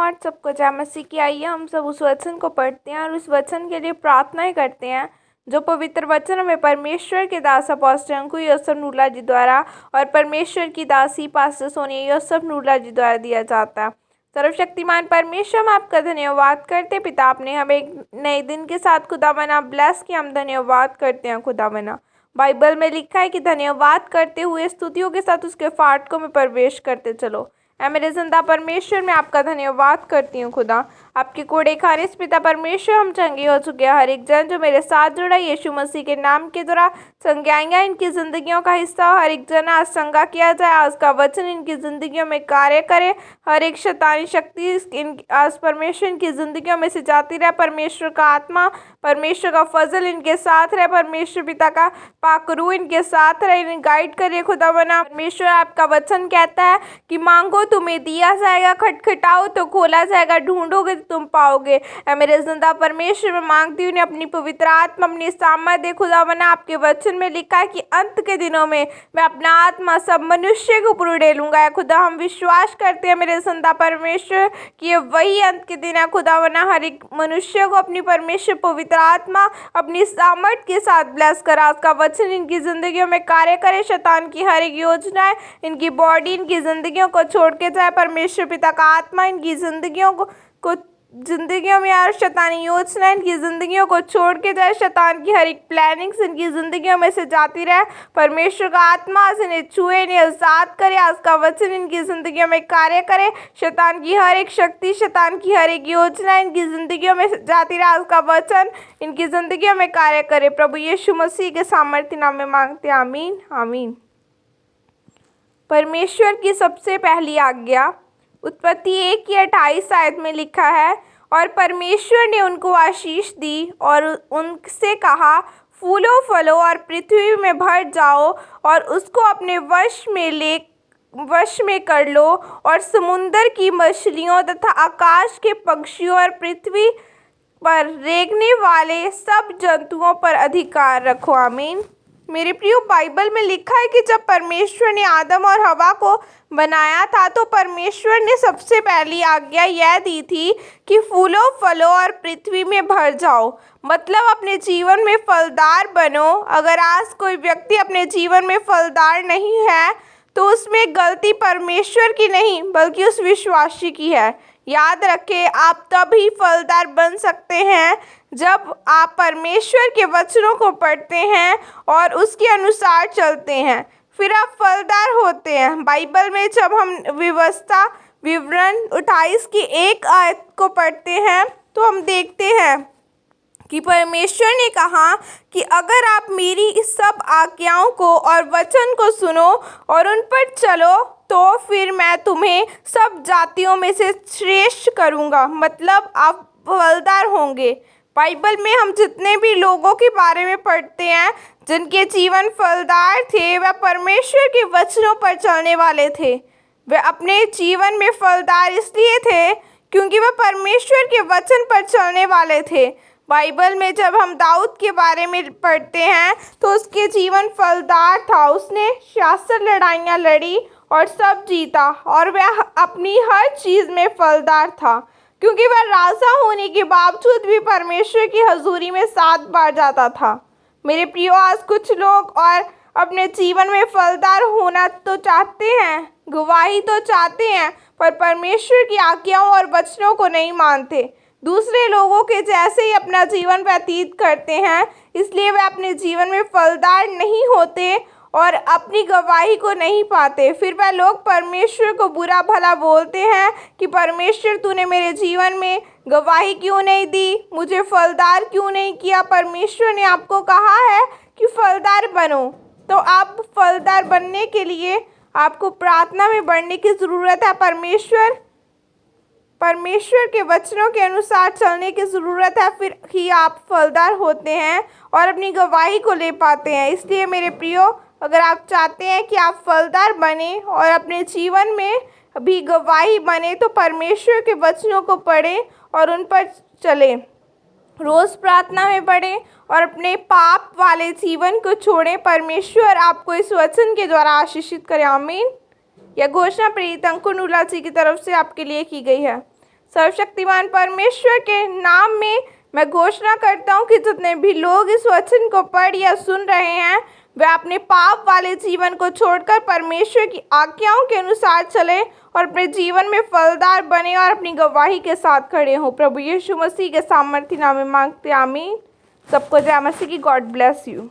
Lord, सबको जय मसीह की। आइए हम सब उस वचन को पढ़ते हैं और उस वचन के लिए प्रार्थनाएं करते हैं जो पवित्र वचन हमें परमेश्वर के दास अपोस्टल अंकु योसेफ नूला जी द्वारा और परमेश्वर की दासी पास्टर सोनिया योसेफ नूला जी द्वारा दिया जाता है। सर्वशक्तिमान परमेश्वर, हम आपका धन्यवाद करते पिता, आपने हमें एक नए दिन के साथ खुदा बना ब्लेस किया। हम धन्यवाद करते हैं खुदा बना। बाइबल में लिखा है कि धन्यवाद करते हुए स्तुतियों के साथ उसके फाटकों में प्रवेश करते चलो। ऐ मेरे जिंदा परमेश्वर, मैं आपका धन्यवाद करती हूँ खुदा। आपके कोड़े खारिज पिता परमेश्वर, हम चंगे हो चुके हैं। हर एक जन जो मेरे साथ जुड़ा यीशु मसीह के नाम के द्वारा संज्ञाएंगा इनकी ज़िंदगियों का हिस्सा हो। हर एक जन आज संगा किया जाए, आज का वचन इनकी ज़िंदगियों में कार्य करे। हर एक शैतानी शक्ति आज परमेश्वर इनकी ज़िंदगियों में से जाती रहे। परमेश्वर का आत्मा, परमेश्वर का फजल इनके साथ रहे। परमेश्वर पिता का पाकरू इनके साथ रहे, इन्हें गाइड करिए खुदा बना। परमेश्वर, आपका वचन कहता है कि मांगो तुम्हें दिया जाएगा, खटखटाओ तो खोला जाएगा, ढूंढोगे तो तुम पाओगे। मेरे जिंदा परमेश्वर, मैं मांगती हूँ अपनी पवित्र आत्मा, अपनी सामर्थ दे खुदा बना। आपके वचन में लिखा है कि अंत के दिनों में मैं अपना आत्मा सब मनुष्य के ऊपर उड़ेलूंगा। खुदा, हम विश्वास करते हैं मेरे जिंदा परमेश्वर कि ये वही अंत के दिन है खुदा बना। हर एक मनुष्य को अपनी परमेश्वर पवित्र आत्मा अपनी सामर्थ के साथ ब्लेस करा। उसका वचन इनकी जिंदगियों में कार्य करे। शैतान की हर एक योजनाएं, इनकी बॉडी, इनकी जिंदगियों को छोड़ के जाए। परमेश्वर पिता का आत्मा इनकी जिंदगियों में यार शैतानी योजना इनकी ज़िंदगियों को छोड़ के जाए। शैतान की हर एक प्लानिंग्स इनकी ज़िंदगियों में से जाती रहे। परमेश्वर का आत्मा आज इन्हें छुए, इन्हें आज़ाद करे। आज का वचन इनकी ज़िंदगियों में कार्य करे। शैतान की हर एक शक्ति, शैतान की हर एक योजना इनकी ज़िंदगियों में जाती रहे। आज का वचन इनकी ज़िंदगियों में कार्य करे। प्रभु यीशु मसीह के सामर्थ्य नाम में मांगते हैं, आमीन आमीन। परमेश्वर की सबसे पहली आज्ञा उत्पत्ति 1:28 में लिखा है, और परमेश्वर ने उनको आशीष दी और उनसे कहा, फूलो फलो और पृथ्वी में भर जाओ और उसको अपने वश में कर लो, और समुंदर की मछलियों तथा आकाश के पक्षियों और पृथ्वी पर रेंगने वाले सब जंतुओं पर अधिकार रखो, आमीन। मेरे प्रियो, बाइबल में लिखा है कि जब परमेश्वर ने आदम और हवा को बनाया था तो परमेश्वर ने सबसे पहली आज्ञा यह दी थी कि फूलो फलो और पृथ्वी में भर जाओ। मतलब अपने जीवन में फलदार बनो। अगर आज कोई व्यक्ति अपने जीवन में फलदार नहीं है तो उसमें गलती परमेश्वर की नहीं बल्कि उस विश्वासी की है। याद रखें, आप तभी फलदार बन सकते हैं जब आप परमेश्वर के वचनों को पढ़ते हैं और उसके अनुसार चलते हैं, फिर आप फलदार होते हैं। बाइबल में जब हम विवरण 28 की 1 आयत को पढ़ते हैं तो हम देखते हैं कि परमेश्वर ने कहा कि अगर आप मेरी इस सब आज्ञाओं को और वचन को सुनो और उन पर चलो तो फिर मैं तुम्हें सब जातियों में से श्रेष्ठ करूँगा। मतलब आप फलदार होंगे। बाइबल में हम जितने भी लोगों के बारे में पढ़ते हैं जिनके जीवन फलदार थे, वह परमेश्वर के वचनों पर चलने वाले थे। वे अपने जीवन में फलदार इसलिए थे क्योंकि वह परमेश्वर के वचन पर चलने वाले थे। बाइबल में जब हम दाऊद के बारे में पढ़ते हैं तो उसके जीवन फलदार था। उसने 66 लड़ाइयाँ लड़ी और सब जीता, और वह अपनी हर चीज़ में फलदार था क्योंकि वह राजा होने के बावजूद भी परमेश्वर की हजूरी में 7 बार जाता था। मेरे प्रियो, आज कुछ लोग और अपने जीवन में फलदार होना तो चाहते हैं, गवाही तो चाहते हैं, पर परमेश्वर की आज्ञाओं और वचनों को नहीं मानते। दूसरे लोगों के जैसे ही अपना जीवन व्यतीत करते हैं, इसलिए वे अपने जीवन में फलदार नहीं होते और अपनी गवाही को नहीं पाते। फिर वह लोग परमेश्वर को बुरा भला बोलते हैं कि परमेश्वर, तूने मेरे जीवन में गवाही क्यों नहीं दी, मुझे फलदार क्यों नहीं किया। परमेश्वर ने आपको कहा है कि फलदार बनो। तो आप फलदार बनने के लिए आपको प्रार्थना में बढ़ने की ज़रूरत है। परमेश्वर के वचनों के अनुसार चलने की ज़रूरत है, फिर ही आप फलदार होते हैं और अपनी गवाही को ले पाते हैं। इसलिए मेरे प्रियो, अगर आप चाहते हैं कि आप फलदार बने और अपने जीवन में भी गवाही बने तो परमेश्वर के वचनों को पढ़ें और उन पर चलें। रोज़ प्रार्थना में बढ़ें और अपने पाप वाले जीवन को छोड़ें। परमेश्वर आपको इस वचन के द्वारा आशीषित करें, आमीन। यह घोषणा प्रेरित अंकु नूला जी की तरफ से आपके लिए की गई है। सर्वशक्तिमान परमेश्वर के नाम में मैं घोषणा करता हूँ कि जितने भी लोग इस वचन को पढ़ या सुन रहे हैं वे अपने पाप वाले जीवन को छोड़कर परमेश्वर की आज्ञाओं के अनुसार चले और अपने जीवन में फलदार बने और अपनी गवाही के साथ खड़े हों। प्रभु यीशु मसीह के सामर्थी नाम में मांगते, आमीन। सबको जय मसीह की। God bless you.